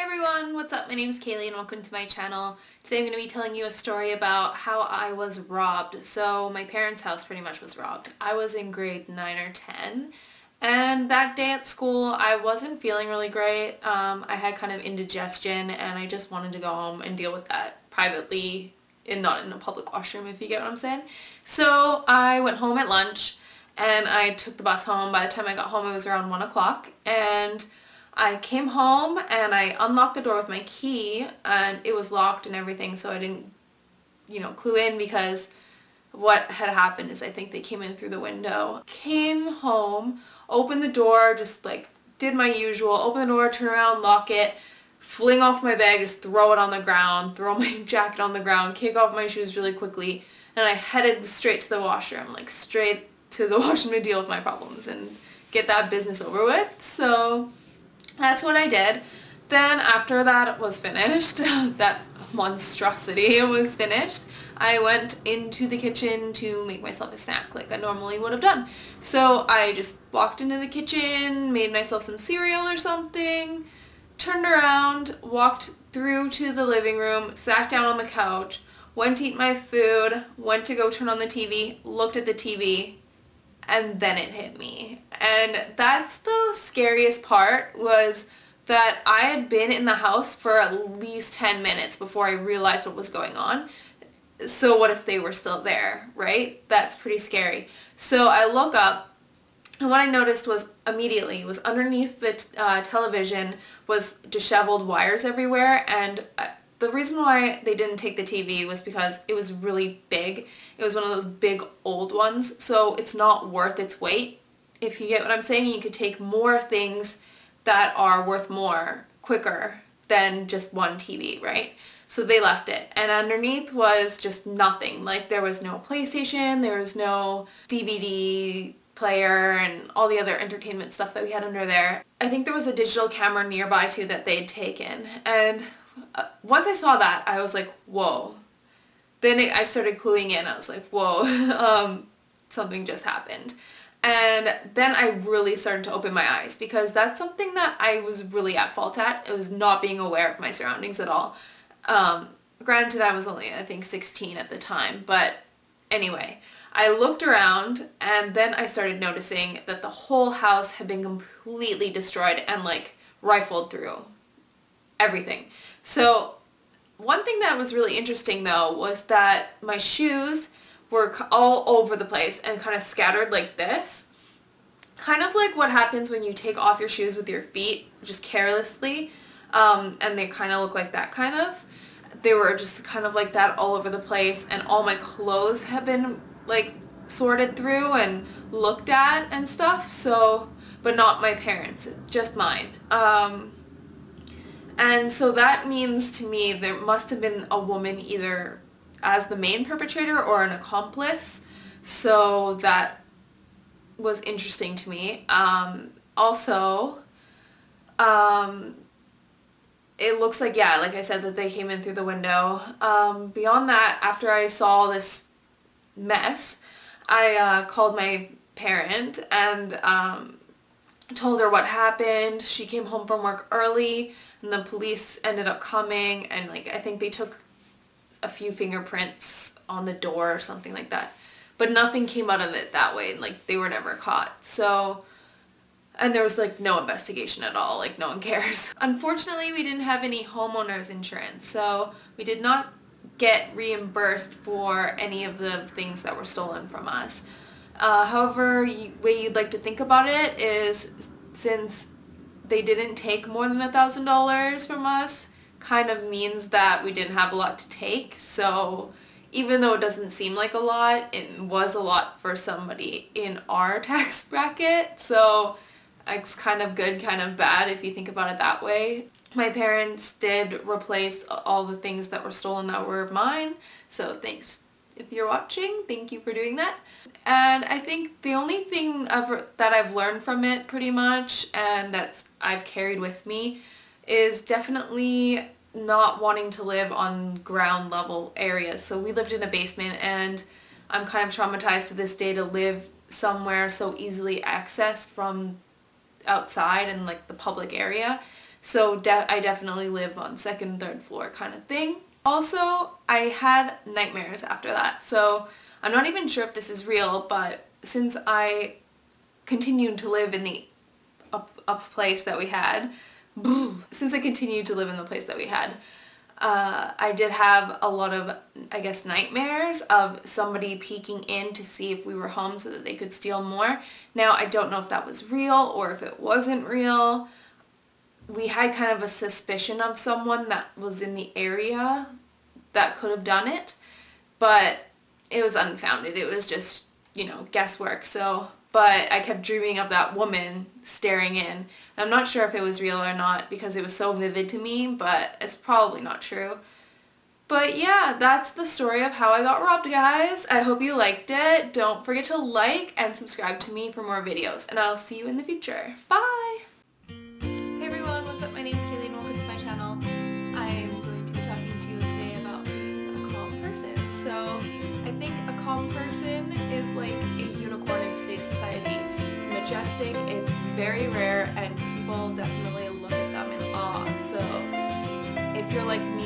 Hey everyone, what's up? My name is Kaylee and welcome to my channel. Today I'm going to be telling you a story about how I was robbed. So my parents' house pretty much was robbed. I was in grade 9 or 10 and that day at school I wasn't feeling really great. I had kind of indigestion and I just wanted to go home and deal with that privately and not in a public washroom, if you get what I'm saying. So I went home at lunch and I took the bus home. By the time I got home it was around 1 o'clock and I came home and I unlocked the door with my key and it was locked and everything, so I didn't, clue in because what had happened is I think they came in through the window. Came home, opened the door, just like did my usual, open the door, turn around, lock it, fling off my bag, just throw it on the ground, throw my jacket on the ground, kick off my shoes really quickly, and I headed straight to the washroom, like straight to the washroom to deal with my problems and get that business over with. So that's what I did. Then after that was finished, that monstrosity was finished, I went into the kitchen to make myself a snack like I normally would have done. So I just walked into the kitchen, made myself some cereal or something, turned around, walked through to the living room, sat down on the couch, went to eat my food, went to go turn on the TV, looked at the TV, and then it hit me. And that's the scariest part, was that I had been in the house for at least 10 minutes before I realized what was going on. So what if they were still there, right? That's pretty scary. So I look up and what I noticed was immediately was underneath the television was disheveled wires everywhere, and the reason why they didn't take the TV was because it was really big. It was one of those big old ones, so it's not worth its weight. If you get what I'm saying, you could take more things that are worth more quicker than just one TV, right? So they left it. And underneath was just nothing. Like there was no PlayStation, there was no DVD player and all the other entertainment stuff that we had under there. I think there was a digital camera nearby too that they'd taken. And once I saw that, I was like, whoa. Then I started cluing in. I was like, whoa, something just happened. And then I really started to open my eyes, because that's something that I was really at fault at. It was not being aware of my surroundings at all. Granted, I was only, I think, 16 at the time. But anyway, I looked around and then I started noticing that the whole house had been completely destroyed and like rifled through. Everything. So one thing that was really interesting though was that my shoes were all over the place and kind of scattered like this. Kind of like what happens when you take off your shoes with your feet just carelessly, and they kind of look like that kind of. They were just kind of like that all over the place, and all my clothes have been like sorted through and looked at and stuff. So, but not my parents, just mine. And so that means to me there must have been a woman either as the main perpetrator or an accomplice. So that was interesting to me. Also, it looks like, yeah, like I said, that they came in through the window. Beyond that, after I saw this mess, I called my parent and told her what happened. She came home from work early and the police ended up coming, and like I think they took a few fingerprints on the door or something like that. But nothing came out of it that way, and like they were never caught. So, and there was like no investigation at all, like no one cares. Unfortunately, we didn't have any homeowners insurance, so we did not get reimbursed for any of the things that were stolen from us. However, way you'd like to think about it is, since they didn't take more than $1,000 from us, kind of means that we didn't have a lot to take. So even though it doesn't seem like a lot, it was a lot for somebody in our tax bracket. So it's kind of good, kind of bad if you think about it that way. My parents did replace all the things that were stolen that were mine. So thanks. If you're watching, thank you for doing that. And I think the only thing that I've learned from it pretty much, and that's I've carried with me, is definitely not wanting to live on ground level areas. So we lived in a basement, and I'm kind of traumatized to this day to live somewhere so easily accessed from outside and like the public area So I definitely live on second, third floor kind of thing. Also, I had nightmares after that. So I'm not even sure if this is real, but since I continued to live in the up place that we had, since I continued to live in the place that we had, I did have a lot of, I guess, nightmares of somebody peeking in to see if we were home so that they could steal more. Now, I don't know if that was real or if it wasn't real. We had kind of a suspicion of someone that was in the area that could have done it, but it was unfounded. It was just, guesswork. But I kept dreaming of that woman staring in. I'm not sure if it was real or not because it was so vivid to me, but it's probably not true. But yeah, that's the story of how I got robbed, guys. I hope you liked it. Don't forget to like and subscribe to me for more videos, and I'll see you in the future. Bye! Hey everyone, what's up? My name's Kaylee and welcome to my channel. I'm going to be talking to you today about being a calm person. So I think a calm person is like a unicorn in today's society. It's majestic, it's very rare, and people definitely look at them in awe. So if you're like me,